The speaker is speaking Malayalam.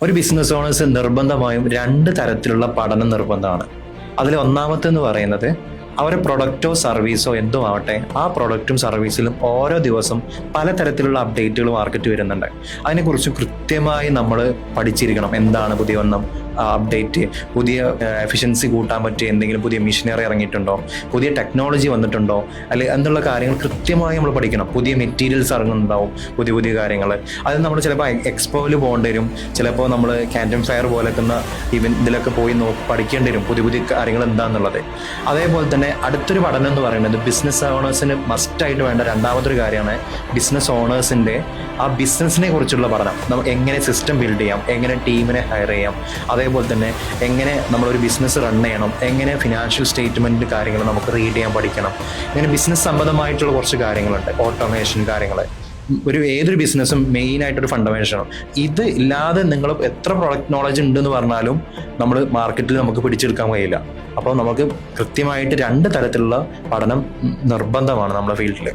ഒരു ബിസിനസ് ഓണേഴ്സ് നിർബന്ധമായും രണ്ട് തരത്തിലുള്ള പഠനം നിർബന്ധമാണ്. അതിൽ ഒന്നാമത്തെന്ന് പറയുന്നത് അവരുടെ പ്രൊഡക്റ്റോ സർവീസോ എന്തോ ആവട്ടെ, ആ പ്രൊഡക്റ്റും സർവീസിലും ഓരോ ദിവസം പലതരത്തിലുള്ള അപ്ഡേറ്റുകൾ മാർക്കറ്റ് വരുന്നുണ്ട്. അതിനെക്കുറിച്ച് കൃത്യമായി നമ്മൾ പഠിച്ചിരിക്കണം. എന്താണ് പുതിയ വന്ന അപ്ഡേറ്റ്, പുതിയ എഫിഷ്യൻസി കൂട്ടാൻ പറ്റിയ എന്തെങ്കിലും പുതിയ മെഷീനറി ഇറങ്ങിയിട്ടുണ്ടോ, പുതിയ ടെക്നോളജി വന്നിട്ടുണ്ടോ, അല്ലെങ്കിൽ എന്നുള്ള കാര്യങ്ങൾ കൃത്യമായി നമ്മൾ പഠിക്കണം. പുതിയ മെറ്റീരിയൽസ് ഇറങ്ങുന്നുണ്ടാവും, പുതിയ പുതിയ കാര്യങ്ങൾ. അത് നമ്മൾ ചിലപ്പോൾ എക്സ്പോയിൽ പോകേണ്ടി വരും, ചിലപ്പോൾ നമ്മൾ ക്യാൻറ്റൻ ഫെയർ പോലൊക്കെ ഇതിലൊക്കെ പോയി പഠിക്കേണ്ടി വരും പുതിയ പുതിയ കാര്യങ്ങൾ എന്താണെന്നുള്ളത്. അതേപോലെ തന്നെ അടുത്തൊരു പഠനം എന്ന് പറയുന്നത് ബിസിനസ് ഓണേഴ്സിന് മസ്റ്റായിട്ട് വേണ്ട രണ്ടാമതൊരു കാര്യമാണ് ബിസിനസ് ഓണേഴ്സിൻ്റെ ആ ബിസിനസ്സിനെ കുറിച്ചുള്ള പഠനം. നമുക്ക് എങ്ങനെ സിസ്റ്റം ബിൽഡ് ചെയ്യാം, എങ്ങനെ ടീമിനെ ഹയർ ചെയ്യാം, അതേപോലെ തന്നെ എങ്ങനെ നമ്മളൊരു ബിസിനസ് റൺ ചെയ്യണം, എങ്ങനെ ഫിനാൻഷ്യൽ സ്റ്റേറ്റ്മെൻറ്റ് കാര്യങ്ങൾ നമുക്ക് റീഡ് ചെയ്യാൻ പഠിക്കണം. ഇങ്ങനെ ബിസിനസ് സംബന്ധമായിട്ടുള്ള കുറച്ച് കാര്യങ്ങളുണ്ട്, ഓട്ടോമേഷൻ കാര്യങ്ങൾ. ഏതൊരു ബിസിനസ്സും മെയിനായിട്ടൊരു ഫണ്ടമെന്റേഷനാണ്. ഇത് ഇല്ലാതെ നിങ്ങൾ എത്ര പ്രൊഡക്റ്റ് നോളജ് ഉണ്ടെന്ന് പറഞ്ഞാലും നമ്മൾ മാർക്കറ്റിൽ നമുക്ക് പിടിച്ചെടുക്കാൻ കഴിയില്ല. അപ്പോൾ നമുക്ക് കൃത്യമായിട്ട് രണ്ട് തരത്തിലുള്ള പഠനം നിർബന്ധമാണ് നമ്മുടെ ഫീൽഡിൽ.